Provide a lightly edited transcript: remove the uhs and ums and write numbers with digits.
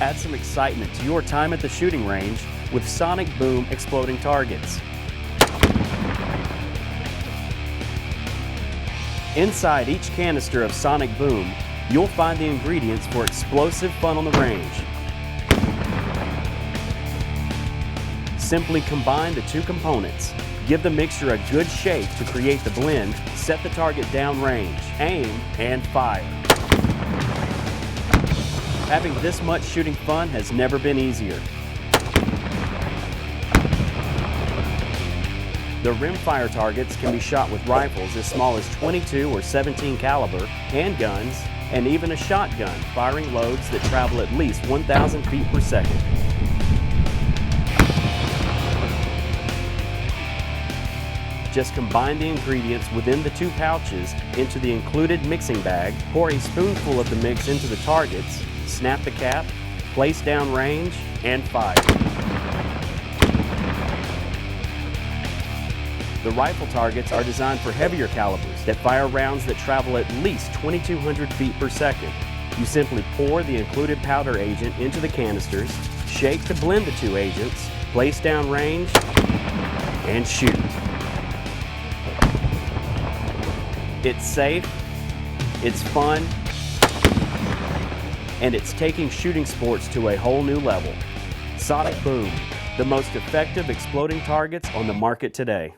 Add some excitement to your time at the shooting range with Sonic Boom exploding targets. Inside each canister of Sonic Boom, you'll find the ingredients for explosive fun on the range. Simply combine the two components. Give the mixture a good shake to create the blend, set the target downrange, aim, and fire. Having this much shooting fun has never been easier. The rimfire targets can be shot with rifles as small as 22 or 17 caliber, handguns, and even a shotgun firing loads that travel at least 1,000 feet per second. Just combine the ingredients within the two pouches into the included mixing bag, pour a spoonful of the mix into the targets, snap the cap, place downrange, and fire. The rifle targets are designed for heavier calibers that fire rounds that travel at least 2,200 feet per second. You simply pour the included powder agent into the canisters, shake to blend the two agents, place downrange, and shoot. It's safe, it's fun, and it's taking shooting sports to a whole new level. Sonic Boom, the most effective exploding targets on the market today.